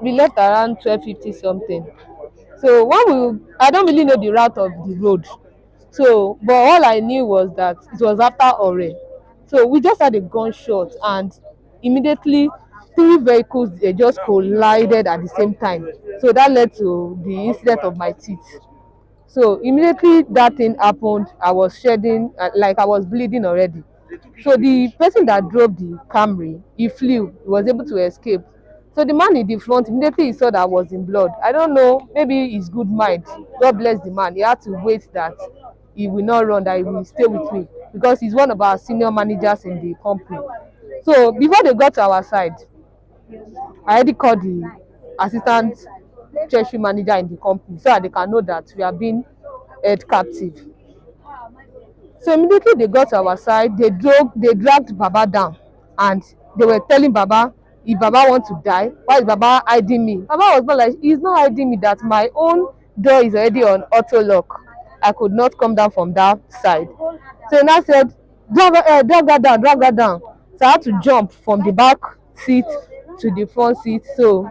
we left around 12:50 something. So I don't really know the route of the road. So, but all I knew was that it was after Ore. So we just had a gunshot, and immediately three vehicles, they just collided at the same time. So that led to the incident of my teeth. So immediately that thing happened, I was shedding, like I was bleeding already. So the person that drove the Camry, he flew, he was able to escape. So the man in the front, immediately he saw that I was in blood. I don't know, maybe his good mind. God bless the man. He had to wait that he will not run, that he will stay with me, because he's one of our senior managers in the company. So before they got to our side, I already called the assistant treasury manager in the company so that they can know that we are being held captive. So immediately they got to our side, they dragged Baba down, and they were telling Baba, if Baba want to die, why is Baba hiding me? Baba was not like, he's not hiding me, that my own door is already on auto lock. I could not come down from that side. So he now said, drag her down, drag her down. So I had to jump from the back seat to the front seat. So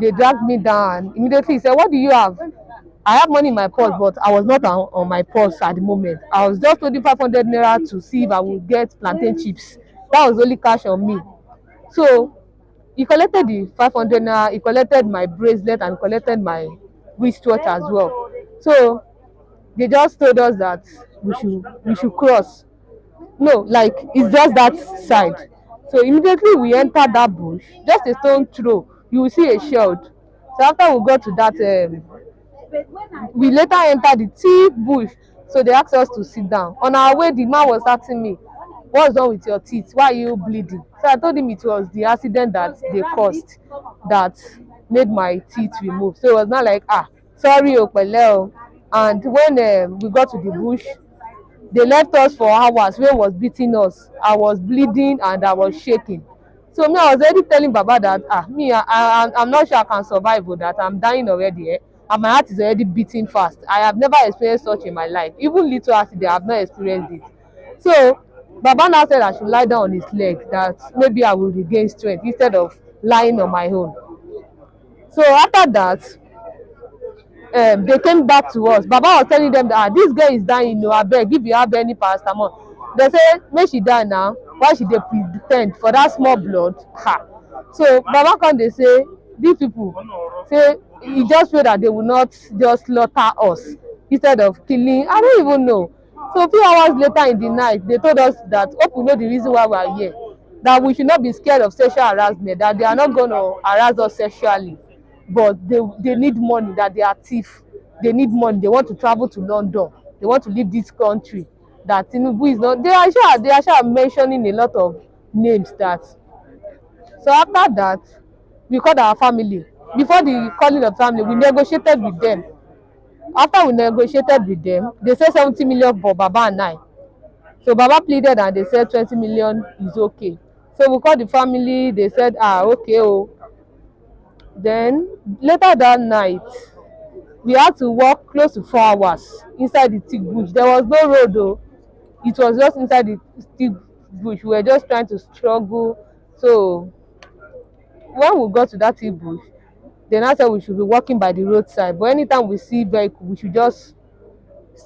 they dragged me down. Immediately he said, what do you have? I have money in my purse, but I was not on my purse at the moment. I was just holding 500 naira to see if I would get plantain chips. That was only cash on me. So he collected the 500 naira, he collected my bracelet, and collected my wristwatch as well. So they just told us that we should cross. No, like it's just that side. So immediately we entered that bush, just a stone throw, you will see a shield. So after we got to that, we later entered the thick bush. So they asked us to sit down. On our way, the man was asking me, what's wrong with your teeth? Why are you bleeding? So I told him it was the accident that they caused that made my teeth remove. So it was not like, sorry, Opele. And when we got to the bush, they left us for hours. Rain was beating us. I was bleeding and I was shaking. So me, I was already telling Baba that I'm not sure I can survive, or that I'm dying already. And my heart is already beating fast. I have never experienced such in my life. Even little accident, I have not experienced it. So Baba now said I should lie down on his leg, that maybe I will regain strength instead of lying on my own. So after that, they came back to us. Baba was telling them that this girl is dying, no, abeg, if you have any paracetamol. They say make she die now, why she dey pretend for that small blood? So Baba come dey say these people say he just pray that they will not just slaughter us instead of killing. I don't even know. So a few hours later in the night, they told us that hope we know the reason why we are here, that we should not be scared of sexual harassment, that they are not going to harass us sexually, but they need money, that they are thief. They need money. They want to travel to London. They want to leave this country. That Tinubu is not. They are sure mentioning a lot of names. That. So after that, we called our family. Before the calling of family, we negotiated with them. After we negotiated with them, they said 70 million for Baba and I. So Baba pleaded and they said 20 million is okay. So we called the family. They said, okay, oh. Then later that night, we had to walk close to 4 hours inside the thick bush. There was no road though. It was just inside the thick bush. We were just trying to struggle. So when we got to that thick bush, they now said we should be walking by the roadside. But anytime we see vehicle, we should just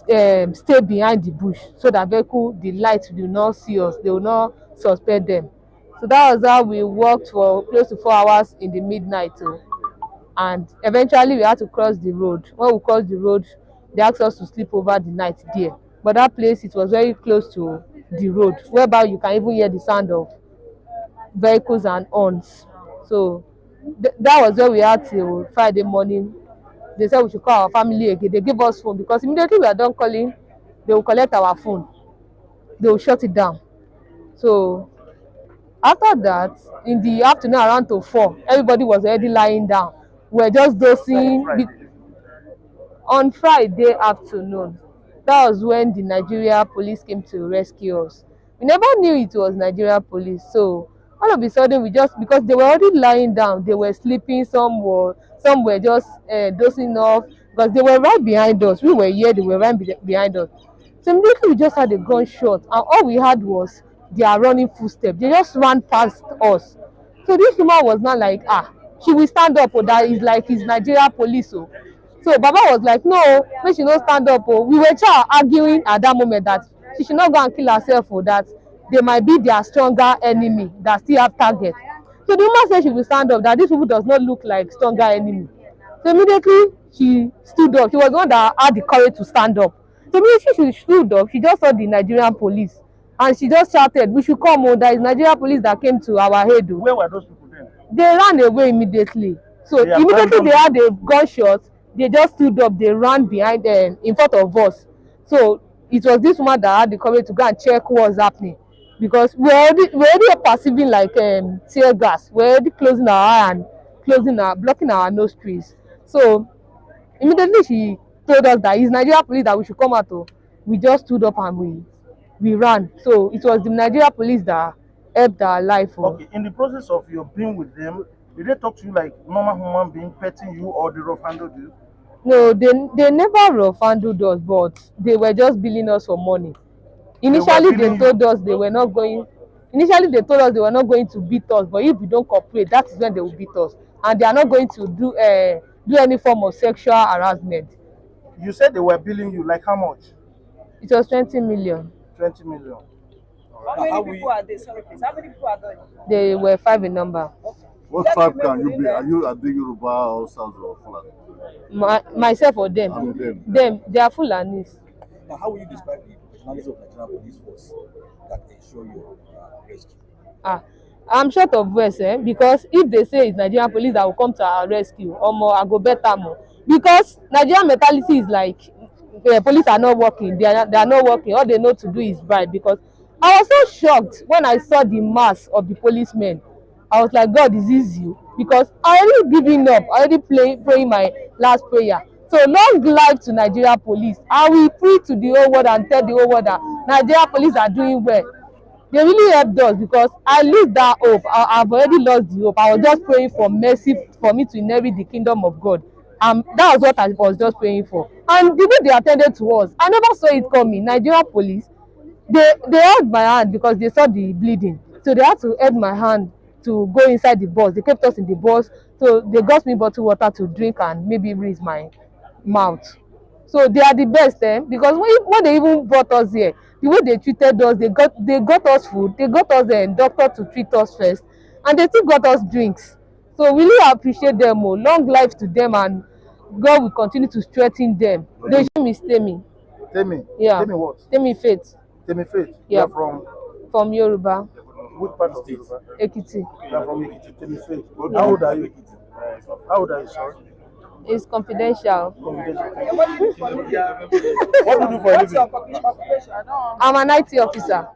stay behind the bush, so that vehicle, the light will not see us. They will not suspect them. So that was how we walked for close to 4 hours in the midnight. And eventually we had to cross the road. When we crossed the road, they asked us to sleep over the night there. But that place, it was very close to the road, whereby you can even hear the sound of vehicles and horns. So that was where we had till Friday morning. They said we should call our family again. They gave us phone, because immediately we are done calling, they will collect our phone. They will shut it down. So after that, in the afternoon around to 4, everybody was already lying down. We were just dozing. On Friday afternoon, that was when the Nigeria police came to rescue us. We never knew it was Nigeria police. So all of a sudden, we just, because they were already lying down, they were sleeping, some were just dozing off, because they were right behind us. We were here, they were right behind us. So immediately we just had a gunshot, and all we had was their running footsteps. They just ran past us. So this woman was not like, she will stand up, oh, that is like his Nigeria police. Oh. So Baba was like, no, make she not stand up. Oh. We were arguing at that moment that she should not go and kill herself, oh, that they might be their stronger enemy that still have target. So the woman said she will stand up, that these people does not look like stronger enemy. So immediately she stood up. She was the one that had the courage to stand up. So immediately she stood up, she just saw the Nigerian police and she just shouted, we should come, oh, there is Nigerian police that came to our aid. Oh. Where were those people then? They ran away immediately. So immediately they had a gunshot, they just stood up, they ran behind them in front of us. So it was this woman that had the courage to go and check what was happening, because we're already perceiving like tear gas. We're already closing our eye and blocking our nostrils. So immediately she told us that it's Nigeria police that we should come out. Oh. We just stood up and we ran. So it was the Nigeria police that helped our life. Oh. Okay, in the process of your being with them, did they talk to you like normal human being, petting you, or they rough handled you? No, they never rough handled us, but they were just billing us for money. Initially they told us they were not going to beat us, but if we don't cooperate, that is when they will beat us, and they are not going to do any form of sexual harassment. You said they were billing you, like how much? It was 20 million. 20 million. How many people are there? Sorry, please. How many people are there? They were 5 in number. What tribe can you be? Are you Yoruba or South or Fulani? Myself or them? I mean them. They are Fulanis. Now, how will you describe the professionalism of Nigerian police force that ensure your rescue? I'm short of words, because if they say it's Nigerian police that will come to our rescue, or more, I go better more. Because Nigerian mentality is like police are not working, they are not working, all they know to do is bribe. Because I was so shocked when I saw the mass of the policemen. I was like, God, is this you? Because I already giving up, I already praying my last prayer. So long life to Nigeria police. I will pray to the whole world and tell the whole world that Nigeria police are doing well. They really helped us, because I lose that hope. I've already lost the hope. I was just praying for mercy for me to inherit the kingdom of God. That was what I was just praying for. And the way they attended to us, I never saw it coming. Nigeria police, they held my hand because they saw the bleeding. So they had to hold my hand to go inside the bus. They kept us in the bus. So they got me bottled water to drink and maybe rinse my mouth. So they are the best, because when they even brought us here, the way they treated us, they got us food, they got us a doctor to treat us first, and they still got us drinks. So we really appreciate them. Oh. Long life to them, and God will continue to strengthen them. They show me Temmy. Temmy? Yeah. Temmy what? Temmy Faith. Temmy Faith? Yeah. You are from Yoruba. Which part of Yoruba? Ekiti. You are from Ekiti. Temmy Faith. Yeah. How old are you? How old are you, sir? It's confidential. What do you do for a living? I'm an IT officer.